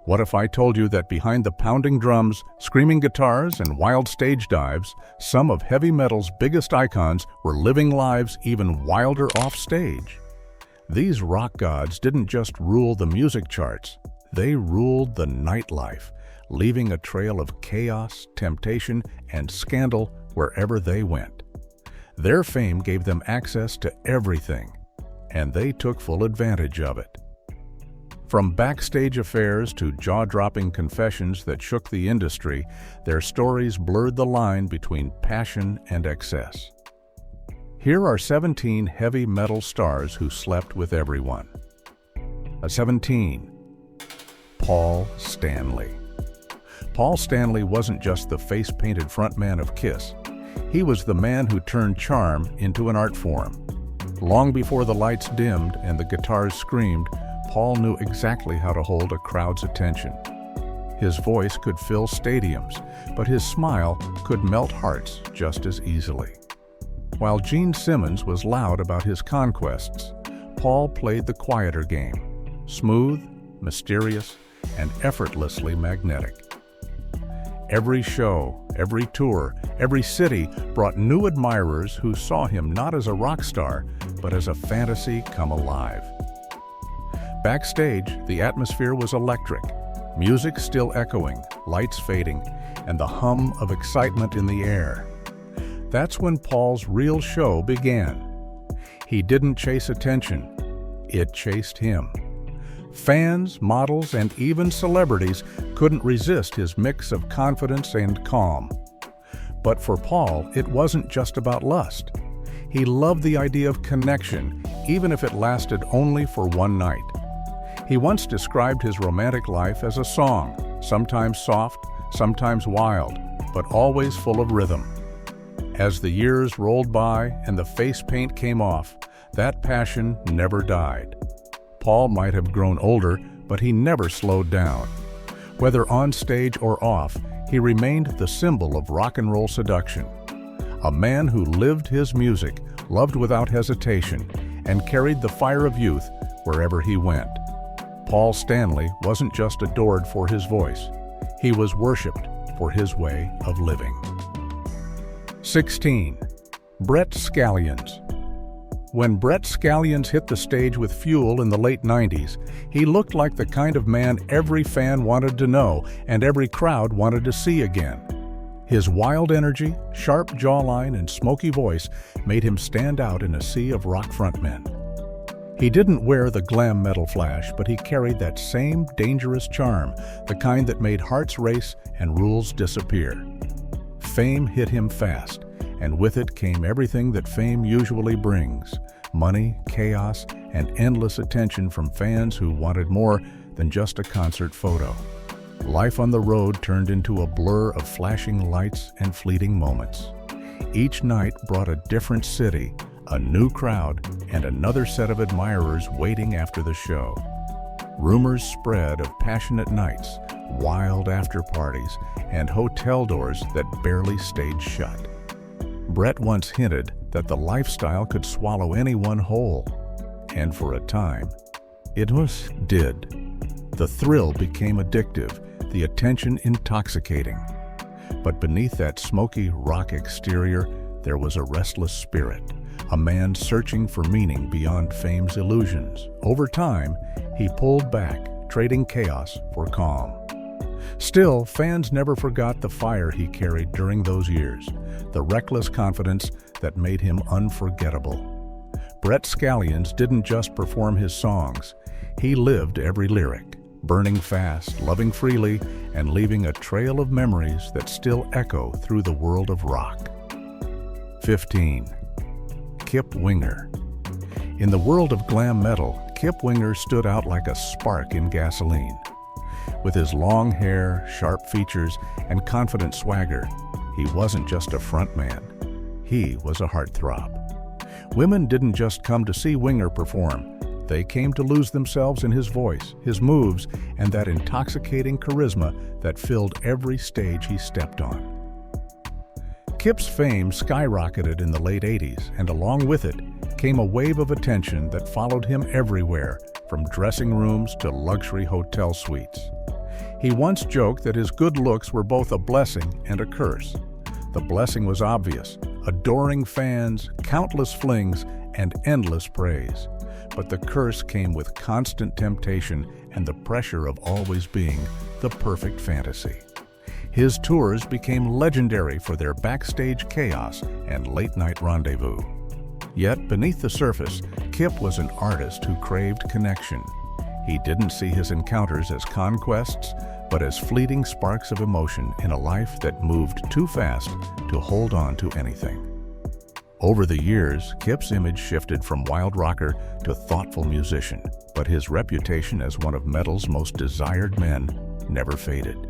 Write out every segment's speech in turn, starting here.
What if I told you that behind the pounding drums, screaming guitars, and wild stage dives, some of heavy metal's biggest icons were living lives even wilder off stage? These rock gods didn't just rule the music charts, they ruled the nightlife, leaving a trail of chaos, temptation, and scandal wherever they went. Their fame gave them access to everything, and they took full advantage of it. From backstage affairs to jaw-dropping confessions that shook the industry, their stories blurred the line between passion and excess. Here are 17 heavy metal stars who slept with everyone. 17. Paul Stanley. Paul Stanley wasn't just the face-painted frontman of Kiss. He was the man who turned charm into an art form. Long before the lights dimmed and the guitars screamed, Paul knew exactly how to hold a crowd's attention. His voice could fill stadiums, but his smile could melt hearts just as easily. While Gene Simmons was loud about his conquests, Paul played the quieter game, smooth, mysterious, and effortlessly magnetic. Every show, every tour, every city brought new admirers who saw him not as a rock star, but as a fantasy come alive. Backstage, the atmosphere was electric, music still echoing, lights fading, and the hum of excitement in the air. That's when Paul's real show began. He didn't chase attention, it chased him. Fans, models, and even celebrities couldn't resist his mix of confidence and calm. But for Paul, it wasn't just about lust. He loved the idea of connection, even if it lasted only for one night. He once described his romantic life as a song, sometimes soft, sometimes wild, but always full of rhythm. As the years rolled by and the face paint came off, that passion never died. Paul might have grown older, but he never slowed down. Whether on stage or off, he remained the symbol of rock and roll seduction. A man who lived his music, loved without hesitation, and carried the fire of youth wherever he went. Paul Stanley wasn't just adored for his voice, he was worshipped for his way of living. 16. Brett Scallions. When Brett Scallions hit the stage with Fuel in the late 90s, he looked like the kind of man every fan wanted to know and every crowd wanted to see again. His wild energy, sharp jawline, and smoky voice made him stand out in a sea of rock frontmen. He didn't wear the glam metal flash, but he carried that same dangerous charm, the kind that made hearts race and rules disappear. Fame hit him fast, and with it came everything that fame usually brings: money, chaos, and endless attention from fans who wanted more than just a concert photo. Life on the road turned into a blur of flashing lights and fleeting moments. Each night brought a different city, a new crowd, and another set of admirers waiting after the show. Rumors spread of passionate nights, wild after-parties, and hotel doors that barely stayed shut. Brett once hinted that the lifestyle could swallow anyone whole, and for a time, it did. The thrill became addictive, the attention intoxicating. But beneath that smoky rock exterior, there was a restless spirit, a man searching for meaning beyond fame's illusions. Over time, he pulled back, trading chaos for calm. Still, fans never forgot the fire he carried during those years, the reckless confidence that made him unforgettable. Brett Scallions didn't just perform his songs, he lived every lyric, burning fast, loving freely, and leaving a trail of memories that still echo through the world of rock. 15. Kip Winger. In the world of glam metal, Kip Winger stood out like a spark in gasoline. With his long hair, sharp features, and confident swagger, he wasn't just a frontman. He was a heartthrob. Women didn't just come to see Winger perform. They came to lose themselves in his voice, his moves, and that intoxicating charisma that filled every stage he stepped on. Kip's fame skyrocketed in the late 80s, and along with it came a wave of attention that followed him everywhere, from dressing rooms to luxury hotel suites. He once joked that his good looks were both a blessing and a curse. The blessing was obvious: adoring fans, countless flings, and endless praise. But the curse came with constant temptation and the pressure of always being the perfect fantasy. His tours became legendary for their backstage chaos and late-night rendezvous. Yet, beneath the surface, Kip was an artist who craved connection. He didn't see his encounters as conquests, but as fleeting sparks of emotion in a life that moved too fast to hold on to anything. Over the years, Kip's image shifted from wild rocker to thoughtful musician, but his reputation as one of metal's most desired men never faded.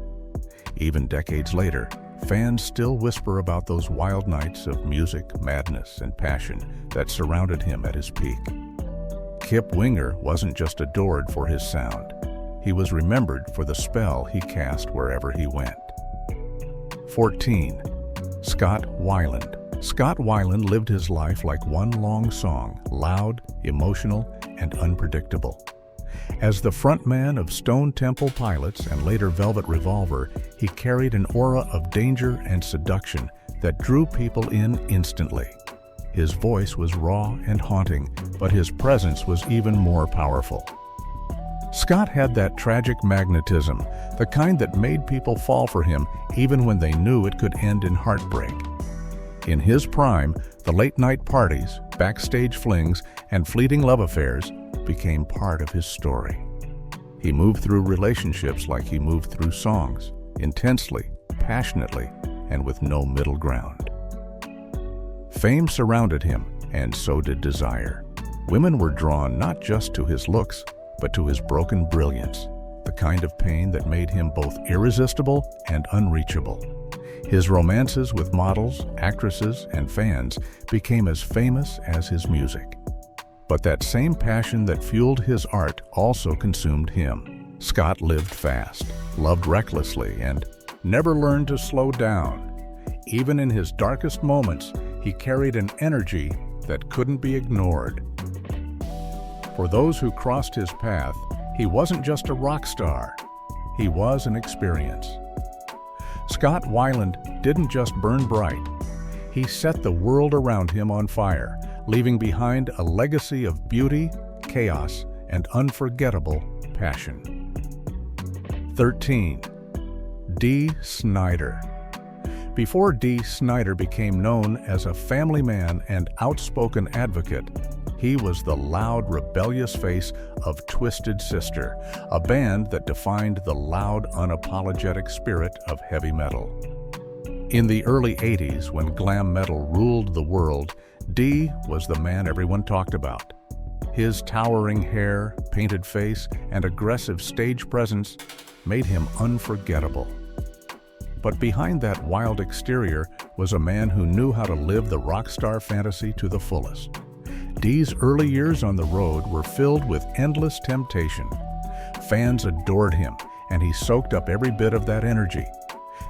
Even decades later, fans still whisper about those wild nights of music, madness, and passion that surrounded him at his peak. Kip Winger wasn't just adored for his sound. He was remembered for the spell he cast wherever he went. 14. Scott Weiland. Scott Weiland lived his life like one long song, loud, emotional, and unpredictable. As the frontman of Stone Temple Pilots and later Velvet Revolver, he carried an aura of danger and seduction that drew people in instantly. His voice was raw and haunting, but his presence was even more powerful. Scott had that tragic magnetism, the kind that made people fall for him even when they knew it could end in heartbreak. In his prime, the late-night parties, backstage flings, and fleeting love affairs became part of his story. He moved through relationships like he moved through songs, intensely, passionately, and with no middle ground. Fame surrounded him, and so did desire. Women were drawn not just to his looks, but to his broken brilliance, the kind of pain that made him both irresistible and unreachable. His romances with models, actresses, and fans became as famous as his music. But that same passion that fueled his art also consumed him. Scott lived fast, loved recklessly, and never learned to slow down. Even in his darkest moments, he carried an energy that couldn't be ignored. For those who crossed his path, he wasn't just a rock star. He was an experience. Scott Weiland didn't just burn bright. He set the world around him on fire, leaving behind a legacy of beauty, chaos, and unforgettable passion. 13. Dee Snider. Before Dee Snider became known as a family man and outspoken advocate, he was the loud, rebellious face of Twisted Sister, a band that defined the loud, unapologetic spirit of heavy metal. In the early 80s, when glam metal ruled the world, Dee was the man everyone talked about. His towering hair, painted face, and aggressive stage presence made him unforgettable. But behind that wild exterior was a man who knew how to live the rock star fantasy to the fullest. Dee's early years on the road were filled with endless temptation. Fans adored him, and he soaked up every bit of that energy.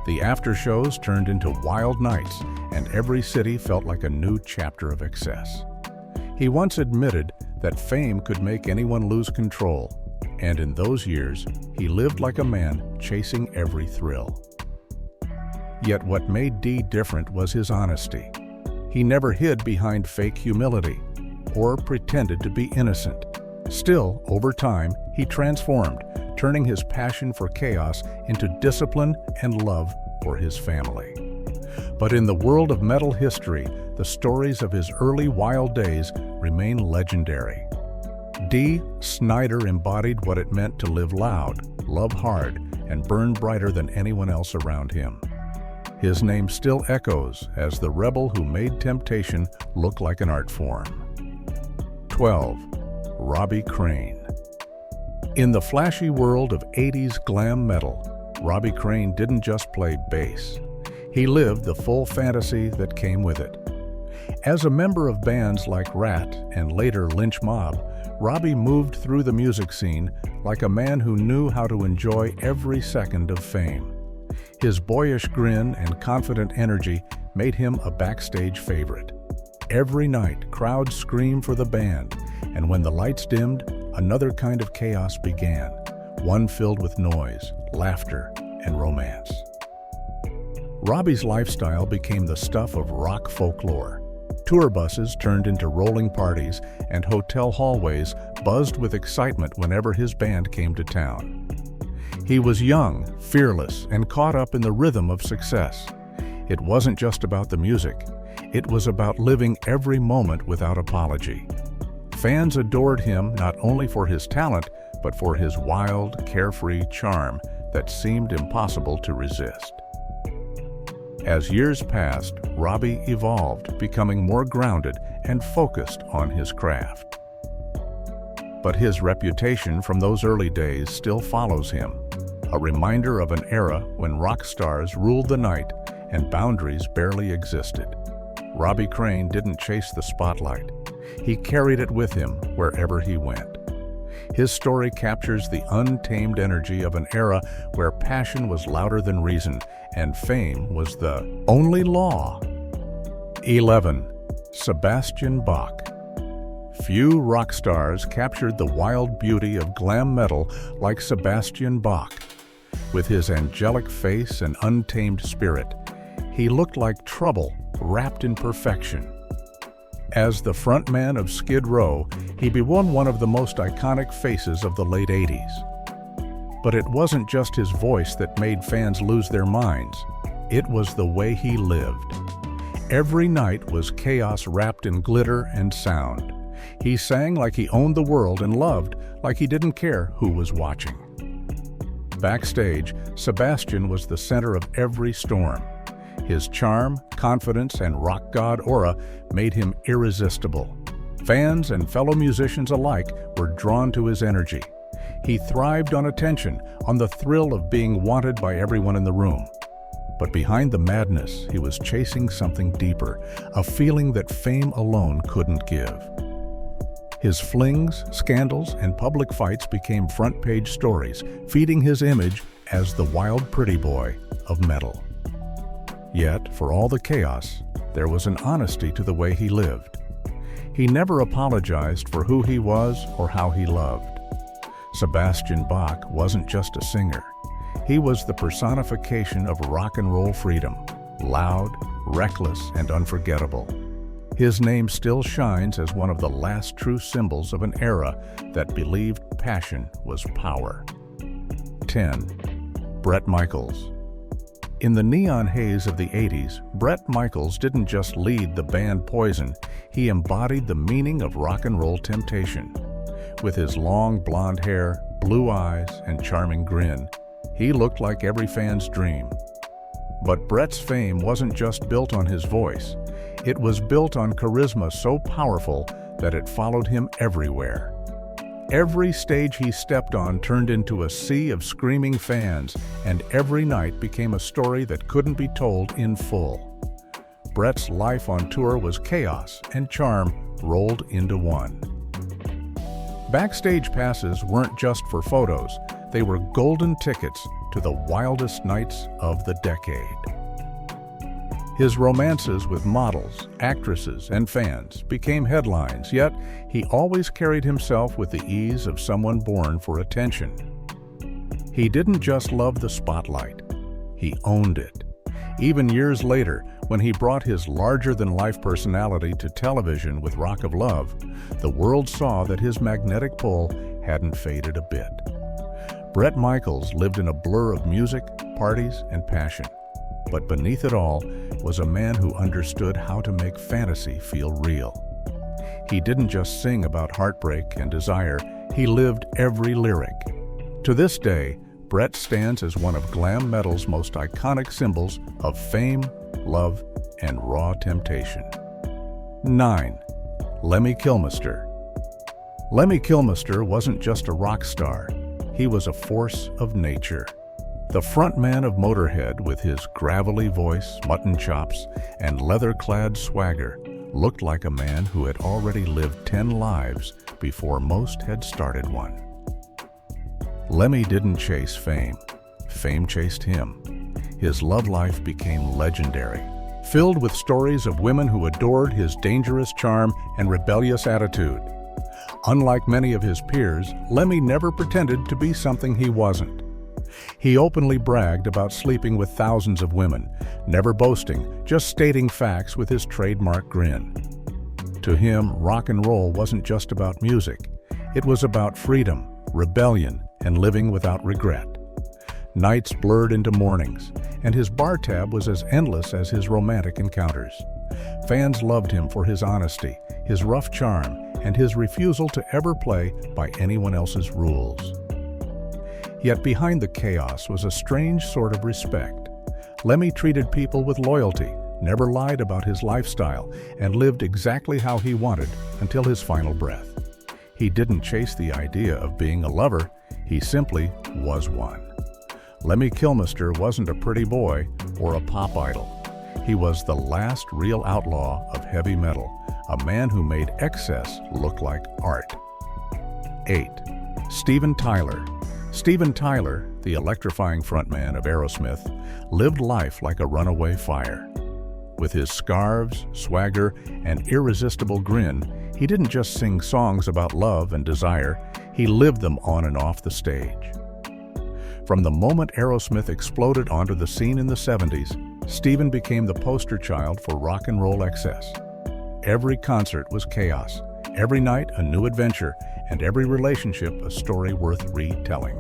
The after-shows turned into wild nights, and every city felt like a new chapter of excess. He once admitted that fame could make anyone lose control, and in those years, he lived like a man chasing every thrill. Yet what made Dee different was his honesty. He never hid behind fake humility or pretended to be innocent. Still, over time, he transformed, turning his passion for chaos into discipline and love for his family. But in the world of metal history, the stories of his early wild days remain legendary. Dee Snider embodied what it meant to live loud, love hard, and burn brighter than anyone else around him. His name still echoes as the rebel who made temptation look like an art form. 12. Robbie Crane. In the flashy world of 80s glam metal, Robbie Crane didn't just play bass. He lived the full fantasy that came with it. As a member of bands like Rat and later Lynch Mob, Robbie moved through the music scene like a man who knew how to enjoy every second of fame. His boyish grin and confident energy made him a backstage favorite. Every night, crowds screamed for the band, and when the lights dimmed, another kind of chaos began, one filled with noise, laughter, and romance. Robbie's lifestyle became the stuff of rock folklore. Tour buses turned into rolling parties, and hotel hallways buzzed with excitement whenever his band came to town. He was young, fearless, and caught up in the rhythm of success. It wasn't just about the music. It was about living every moment without apology. Fans adored him not only for his talent, but for his wild, carefree charm that seemed impossible to resist. As years passed, Robbie evolved, becoming more grounded and focused on his craft. But his reputation from those early days still follows him, a reminder of an era when rock stars ruled the night and boundaries barely existed. Robbie Crane didn't chase the spotlight. He carried it with him wherever he went. His story captures the untamed energy of an era where passion was louder than reason and fame was the only law. 11. Sebastian Bach. Few rock stars captured the wild beauty of glam metal like Sebastian Bach. With his angelic face and untamed spirit, he looked like trouble wrapped in perfection. As the frontman of Skid Row, he became one of the most iconic faces of the late 80s. But it wasn't just his voice that made fans lose their minds. It was the way he lived. Every night was chaos wrapped in glitter and sound. He sang like he owned the world and loved like he didn't care who was watching. Backstage, Sebastian was the center of every storm. His charm, confidence, and rock god aura made him irresistible. Fans and fellow musicians alike were drawn to his energy. He thrived on attention, on the thrill of being wanted by everyone in the room. But behind the madness, he was chasing something deeper, a feeling that fame alone couldn't give. His flings, scandals, and public fights became front-page stories, feeding his image as the wild pretty boy of metal. Yet, for all the chaos, there was an honesty to the way he lived. He never apologized for who he was or how he loved. Sebastian Bach wasn't just a singer. He was the personification of rock and roll freedom, loud, reckless, and unforgettable. His name still shines as one of the last true symbols of an era that believed passion was power. 10. Bret Michaels. In the neon haze of the 80s, Bret Michaels didn't just lead the band Poison, he embodied the meaning of rock and roll temptation. With his long blonde hair, blue eyes, and charming grin, he looked like every fan's dream. But Bret's fame wasn't just built on his voice. It was built on charisma so powerful that it followed him everywhere. Every stage he stepped on turned into a sea of screaming fans, and every night became a story that couldn't be told in full. Bret's life on tour was chaos and charm rolled into one. Backstage passes weren't just for photos, they were golden tickets to the wildest nights of the decade. His romances with models, actresses, and fans became headlines, yet he always carried himself with the ease of someone born for attention. He didn't just love the spotlight, he owned it. Even years later, when he brought his larger-than-life personality to television with Rock of Love, the world saw that his magnetic pull hadn't faded a bit. Bret Michaels lived in a blur of music, parties, and passion. But beneath it all was a man who understood how to make fantasy feel real. He didn't just sing about heartbreak and desire, he lived every lyric. To this day, Bret stands as one of glam metal's most iconic symbols of fame, love, and raw temptation. 9. Lemmy Kilmister. Lemmy Kilmister wasn't just a rock star, he was a force of nature. The frontman of Motorhead, with his gravelly voice, mutton chops, and leather-clad swagger, looked like a man who had already lived 10 lives before most had started one. Lemmy didn't chase fame. Fame chased him. His love life became legendary, filled with stories of women who adored his dangerous charm and rebellious attitude. Unlike many of his peers, Lemmy never pretended to be something he wasn't. He openly bragged about sleeping with thousands of women, never boasting, just stating facts with his trademark grin. To him, rock and roll wasn't just about music. It was about freedom, rebellion, and living without regret. Nights blurred into mornings, and his bar tab was as endless as his romantic encounters. Fans loved him for his honesty, his rough charm, and his refusal to ever play by anyone else's rules. Yet behind the chaos was a strange sort of respect. Lemmy treated people with loyalty, never lied about his lifestyle, and lived exactly how he wanted until his final breath. He didn't chase the idea of being a lover, he simply was one. Lemmy Kilmister wasn't a pretty boy or a pop idol. He was the last real outlaw of heavy metal, a man who made excess look like art. 8. Steven Tyler. Steven Tyler, the electrifying frontman of Aerosmith, lived life like a runaway fire. With his scarves, swagger, and irresistible grin, he didn't just sing songs about love and desire, he lived them on and off the stage. From the moment Aerosmith exploded onto the scene in the 70s, Steven became the poster child for rock and roll excess. Every concert was chaos, every night a new adventure, and every relationship a story worth retelling.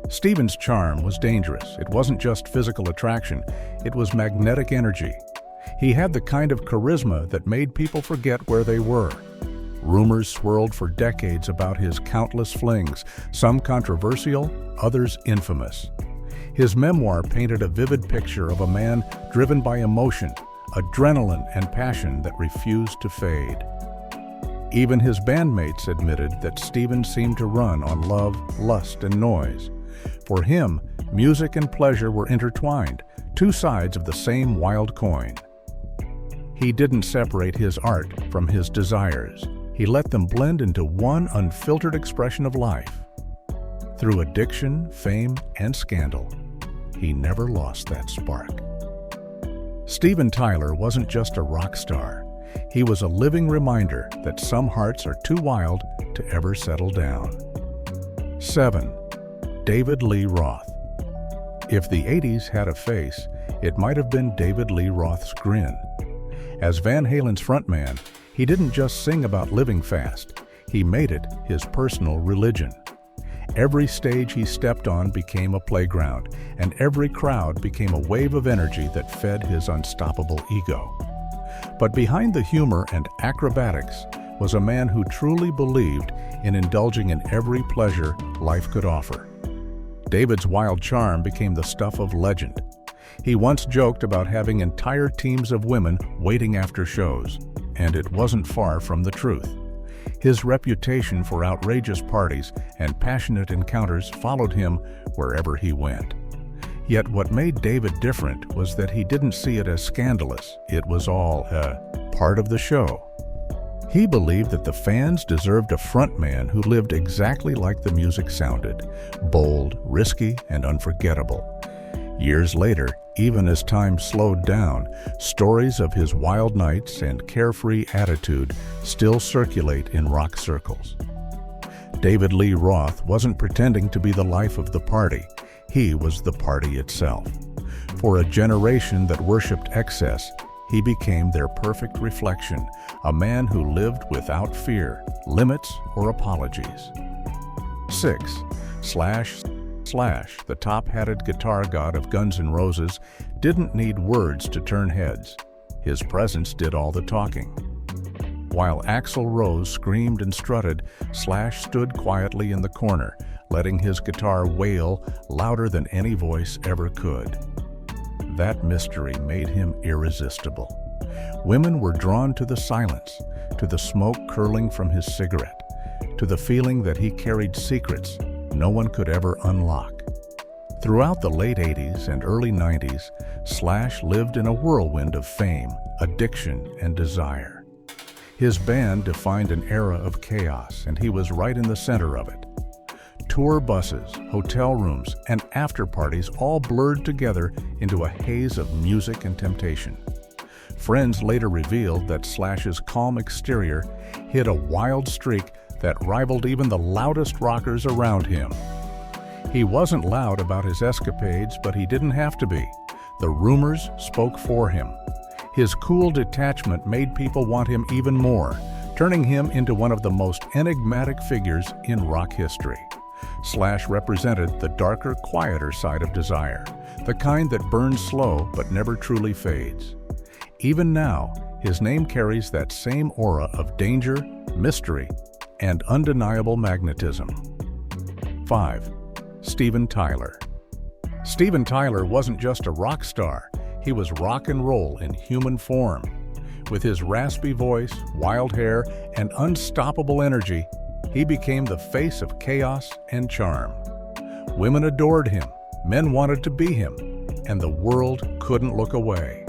Steven's charm was dangerous. It wasn't just physical attraction, it was magnetic energy. He had the kind of charisma that made people forget where they were. Rumors swirled for decades about his countless flings, some controversial, others infamous. His memoir painted a vivid picture of a man driven by emotion, adrenaline, and passion that refused to fade. Even his bandmates admitted that Steven seemed to run on love, lust, and noise. For him, music and pleasure were intertwined, two sides of the same wild coin. He didn't separate his art from his desires. He let them blend into one unfiltered expression of life. Through addiction, fame, and scandal, he never lost that spark. Steven Tyler wasn't just a rock star. He was a living reminder that some hearts are too wild to ever settle down. 7. David Lee Roth. If the 80s had a face, it might have been David Lee Roth's grin. As Van Halen's frontman, he didn't just sing about living fast, he made it his personal religion. Every stage he stepped on became a playground, and every crowd became a wave of energy that fed his unstoppable ego. But behind the humor and acrobatics was a man who truly believed in indulging in every pleasure life could offer. David's wild charm became the stuff of legend. He once joked about having entire teams of women waiting after shows, and it wasn't far from the truth. His reputation for outrageous parties and passionate encounters followed him wherever he went. Yet what made David different was that he didn't see it as scandalous. It was all part of the show. He believed that the fans deserved a frontman who lived exactly like the music sounded, bold, risky, and unforgettable. Years later, even as time slowed down, stories of his wild nights and carefree attitude still circulate in rock circles. David Lee Roth wasn't pretending to be the life of the party. He was the party itself. For a generation that worshipped excess, he became their perfect reflection, a man who lived without fear, limits, or apologies. 6. Slash, the top-hatted guitar god of Guns N' Roses, didn't need words to turn heads. His presence did all the talking. While Axl Rose screamed and strutted, Slash stood quietly in the corner, letting his guitar wail louder than any voice ever could. That mystery made him irresistible. Women were drawn to the silence, to the smoke curling from his cigarette, to the feeling that he carried secrets no one could ever unlock. Throughout the late 80s and early 90s, Slash lived in a whirlwind of fame, addiction, and desire. His band defined an era of chaos, and he was right in the center of it. Tour buses, hotel rooms, and after-parties all blurred together into a haze of music and temptation. Friends later revealed that Slash's calm exterior hid a wild streak that rivaled even the loudest rockers around him. He wasn't loud about his escapades, but he didn't have to be. The rumors spoke for him. His cool detachment made people want him even more, turning him into one of the most enigmatic figures in rock history. Slash represented the darker, quieter side of desire, the kind that burns slow but never truly fades. Even now, his name carries that same aura of danger, mystery, and undeniable magnetism. 5. Steven Tyler. Steven Tyler wasn't just a rock star, he was rock and roll in human form. With his raspy voice, wild hair, and unstoppable energy, he became the face of chaos and charm. Women adored him, men wanted to be him, and the world couldn't look away.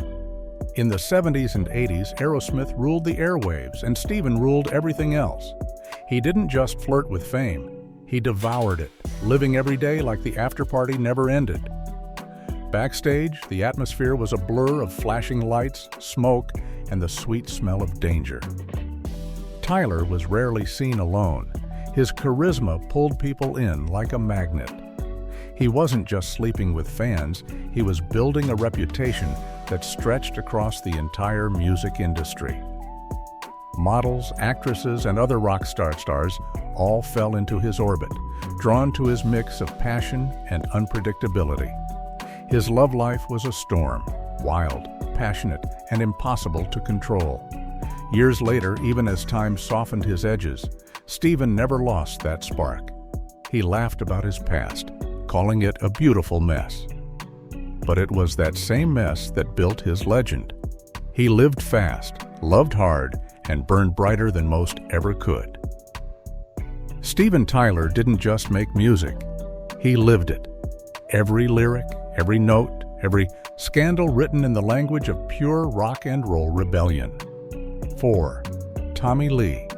In the 70s and 80s, Aerosmith ruled the airwaves, and Steven ruled everything else. He didn't just flirt with fame, he devoured it, living every day like the after-party never ended. Backstage, the atmosphere was a blur of flashing lights, smoke, and the sweet smell of danger. Tyler was rarely seen alone. His charisma pulled people in like a magnet. He wasn't just sleeping with fans, he was building a reputation that stretched across the entire music industry. Models, actresses, and other rock stars all fell into his orbit, drawn to his mix of passion and unpredictability. His love life was a storm, wild, passionate, and impossible to control. Years later, even as time softened his edges, Steven never lost that spark. He laughed about his past, calling it a beautiful mess. But it was that same mess that built his legend. He lived fast, loved hard, and burned brighter than most ever could. Steven Tyler didn't just make music, he lived it. Every lyric, every note, every scandal written in the language of pure rock and roll rebellion. 4. Tommy Lee.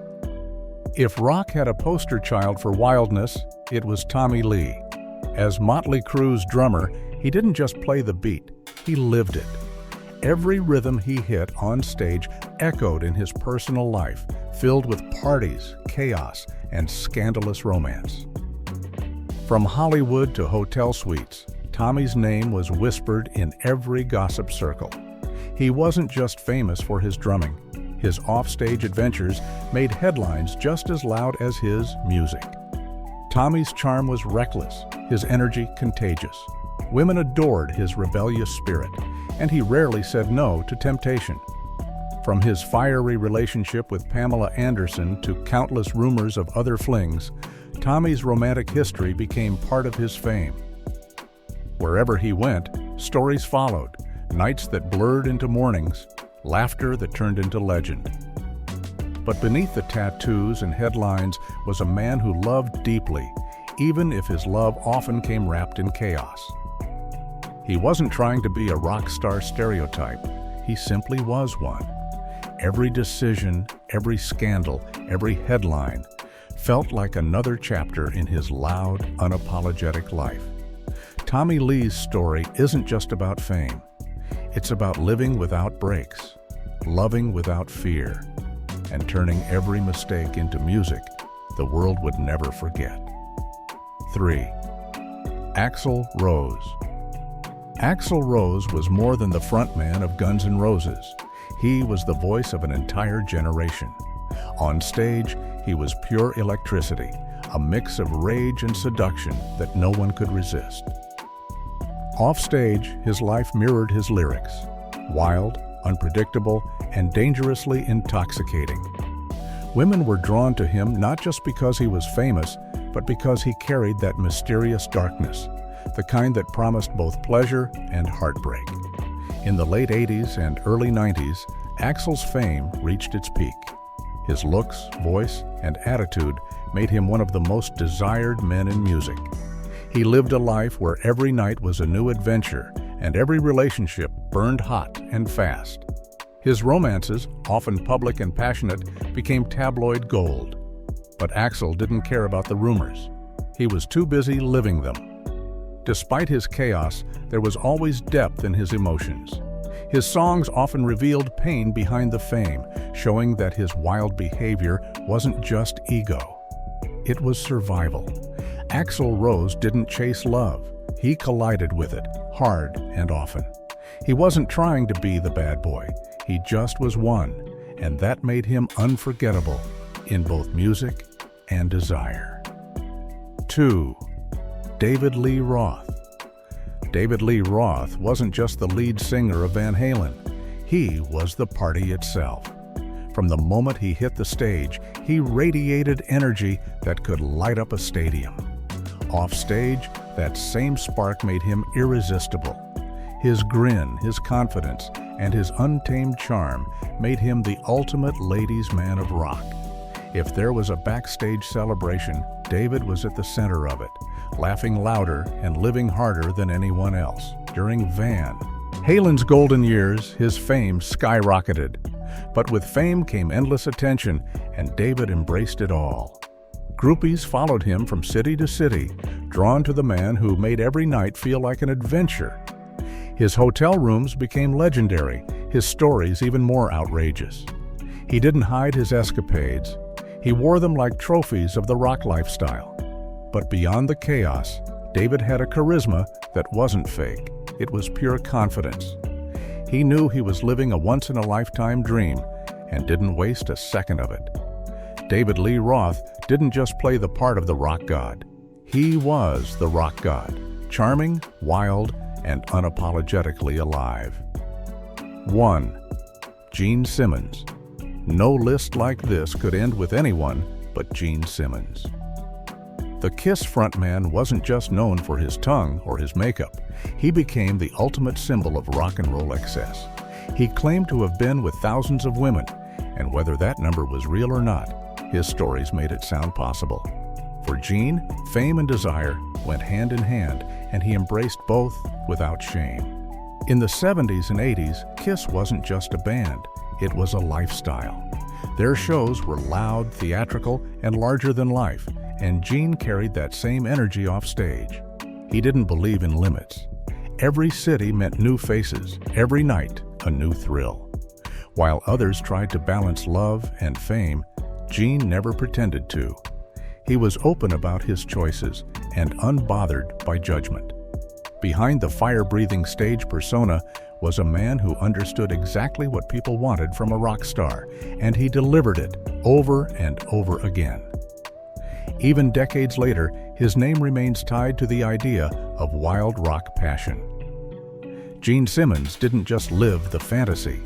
If rock had a poster child for wildness, it was Tommy Lee. As Motley Crue's drummer, he didn't just play the beat, he lived it. Every rhythm he hit on stage echoed in his personal life, filled with parties, chaos, and scandalous romance. From Hollywood to hotel suites, Tommy's name was whispered in every gossip circle. He wasn't just famous for his drumming. His offstage adventures made headlines just as loud as his music. Tommy's charm was reckless, his energy contagious. Women adored his rebellious spirit, and he rarely said no to temptation. From his fiery relationship with Pamela Anderson to countless rumors of other flings, Tommy's romantic history became part of his fame. Wherever he went, stories followed, nights that blurred into mornings, laughter that turned into legend. But beneath the tattoos and headlines was a man who loved deeply, even if his love often came wrapped in chaos. He wasn't trying to be a rock star stereotype, he simply was one. Every decision, every scandal, every headline felt like another chapter in his loud, unapologetic life. Tommy Lee's story isn't just about fame. It's about living without breaks, loving without fear, and turning every mistake into music the world would never forget. 3. Axl Rose. Axl Rose was more than the frontman of Guns N' Roses. He was the voice of an entire generation. On stage, he was pure electricity, a mix of rage and seduction that no one could resist. Off stage, his life mirrored his lyrics, wild, unpredictable, and dangerously intoxicating. Women were drawn to him not just because he was famous, but because he carried that mysterious darkness, the kind that promised both pleasure and heartbreak. In the late 80s and early 90s, Axl's fame reached its peak. His looks, voice, and attitude made him one of the most desired men in music. He lived a life where every night was a new adventure and every relationship burned hot and fast. His romances, often public and passionate, became tabloid gold. But Axl didn't care about the rumors. He was too busy living them. Despite his chaos, there was always depth in his emotions. His songs often revealed pain behind the fame, showing that his wild behavior wasn't just ego. It was survival. Axl Rose didn't chase love. He collided with it, hard and often. He wasn't trying to be the bad boy. He just was one, and that made him unforgettable in both music and desire. 2. David Lee Roth. David Lee Roth wasn't just the lead singer of Van Halen. He was the party itself. From the moment he hit the stage, he radiated energy that could light up a stadium. Off stage, that same spark made him irresistible. His grin, his confidence, and his untamed charm made him the ultimate ladies' man of rock. If there was a backstage celebration, David was at the center of it, laughing louder and living harder than anyone else. During Van Halen's golden years, his fame skyrocketed. But with fame came endless attention, and David embraced it all. Groupies followed him from city to city, drawn to the man who made every night feel like an adventure. His hotel rooms became legendary, his stories even more outrageous. He didn't hide his escapades. He wore them like trophies of the rock lifestyle. But beyond the chaos, David had a charisma that wasn't fake. It was pure confidence. He knew he was living a once-in-a-lifetime dream and didn't waste a second of it. David Lee Roth didn't just play the part of the rock god. He was the rock god, charming, wild, and unapologetically alive. 1. Gene Simmons. No list like this could end with anyone but Gene Simmons. The Kiss frontman wasn't just known for his tongue or his makeup. He became the ultimate symbol of rock and roll excess. He claimed to have been with thousands of women, and whether that number was real or not, his stories made it sound possible. For Gene, fame and desire went hand in hand, and he embraced both without shame. In the 70s and 80s, Kiss wasn't just a band, it was a lifestyle. Their shows were loud, theatrical, and larger than life, and Gene carried that same energy off stage. He didn't believe in limits. Every city meant new faces, every night a new thrill. While others tried to balance love and fame, Gene never pretended to. He was open about his choices and unbothered by judgment. Behind the fire-breathing stage persona was a man who understood exactly what people wanted from a rock star, and he delivered it over and over again. Even decades later, his name remains tied to the idea of wild rock passion. Gene Simmons didn't just live the fantasy.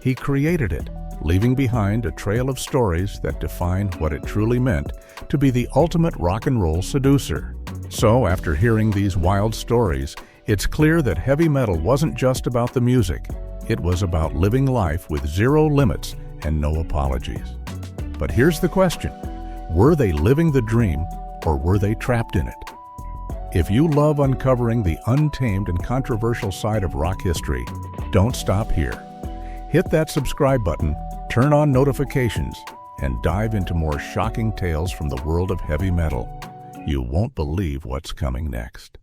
He created it, leaving behind a trail of stories that define what it truly meant to be the ultimate rock and roll seducer. So, after hearing these wild stories, it's clear that heavy metal wasn't just about the music. It was about living life with zero limits and no apologies. But here's the question. Were they living the dream, or were they trapped in it? If you love uncovering the untamed and controversial side of rock history, don't stop here. Hit that subscribe button, turn on notifications, and dive into more shocking tales from the world of heavy metal. You won't believe what's coming next.